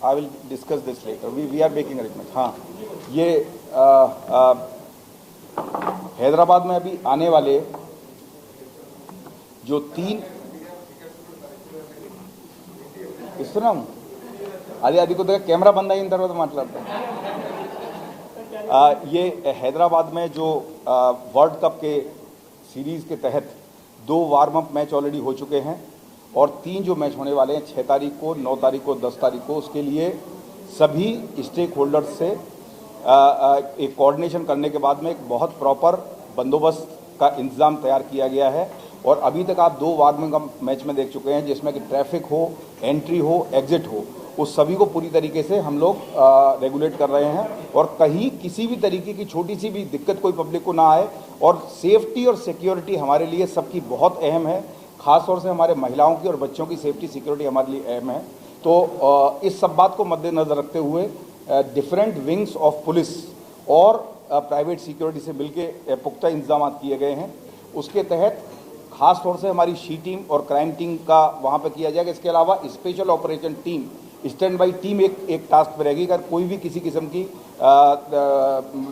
I will discuss this later, we are making arrangement. हाँ, ये हैदराबाद में अभी आने वाले जो 3 ఇస్తున్నాం అది కొద్దిగా कैमरा बंद అయిన తర్వాత మాట్లాడతాం। ये हैदराबाद में जो वर्ल्ड कप के सीरीज़ के तहत 2 वार्म अप मैच ऑलरेडी हो चुके हैं और 3 जो मैच होने वाले हैं 6 तारीख को, 9 तारीख को, 10 तारीख को, उसके लिए सभी स्टेक होल्डर्स से एक कोऑर्डिनेशन करने के बाद में एक बहुत प्रॉपर बंदोबस्त का इंतज़ाम तैयार किया गया है। और अभी तक आप 2 वार्मिंग अप मैच में देख चुके हैं जिसमें कि ट्रैफिक हो, एंट्री हो, एग्जिट हो, उस सभी को पूरी तरीके से हम लोग रेगुलेट कर रहे हैं और कहीं किसी भी तरीके की छोटी सी भी दिक्कत कोई पब्लिक को ना आए। और सेफ्टी और सिक्योरिटी हमारे लिए सबकी बहुत अहम है, ख़ास तौर से हमारे महिलाओं की और बच्चों की सेफ्टी सिक्योरिटी हमारे लिए अहम है। तो इस सब बात को मद्देनज़र रखते हुए डिफरेंट विंग्स ऑफ पुलिस और प्राइवेट सिक्योरिटी से मिलके पुख्ता इंतजाम किए गए हैं। उसके तहत ख़ास तौर से हमारी शी टीम और क्राइम टीम का वहाँ पे किया जाएगा। इसके अलावा special operation team, stand by team एक टास्क पे रहेगी। अगर कोई भी किसी किस्म की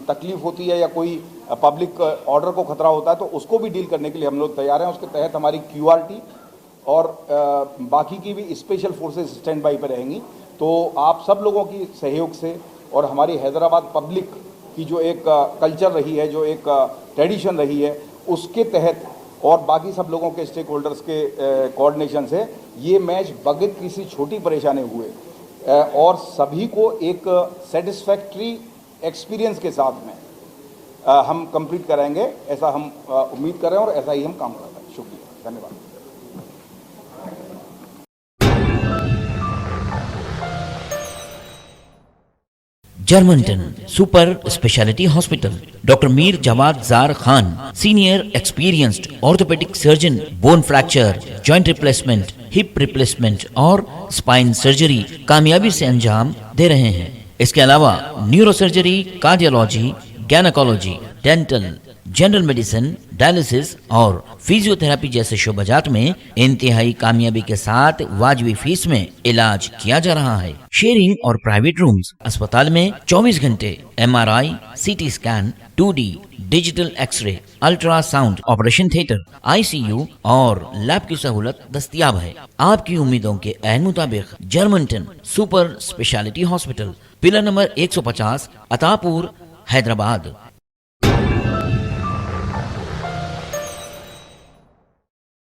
तकलीफ होती है या कोई पब्लिक ऑर्डर को खतरा होता है तो उसको भी डील करने के लिए हम लोग तैयार हैं। उसके तहत हमारी QRT और बाकी की भी स्पेशल फोर्सेस स्टैंड बाई पे रहेंगी। तो आप सब लोगों की सहयोग से और हमारी हैदराबाद पब्लिक की जो एक कल्चर रही है, जो एक ट्रेडिशन रही है, उसके तहत और बाकी सब लोगों के स्टेक होल्डर्स के कोऑर्डिनेशन से ये मैच बगैर किसी छोटी परेशानी हुए और सभी को एक सेटिस्फैक्ट्री एक्सपीरियंस के साथ में हम कंप्लीट कराएंगे, ऐसा हम उम्मीद कर रहे हैं और ऐसा ही हम काम कर रहे हैं। शुक्रिया, धन्यवाद। Germanton super speciality hospital, doctor Mir Jawad Zar Khan, senior experienced orthopaedic surgeon, bone fracture, joint replacement, hip replacement और स्पाइन सर्जरी कामयाबी से अंजाम दे रहे हैं। इसके अलावा neuro surgery, cardiology, gynaecology, dental, general medicine, dialysis और फिजियोथेरेपी जैसे शोबाजात में इंतहाई कामयाबी के साथ वाजबी फीस में इलाज किया जा रहा है। शेयरिंग और प्राइवेट रूम्स, अस्पताल में 24 घंटे MRI, CT scan, 2D digital x ray, ultrasound, operation theatre, ICU और लैब की सहूलत दस्तयाब है। आपकी उम्मीदों के ऐन मुताबिक Germanton super speciality hospital, pillar number 150, Attapur, Hyderabad.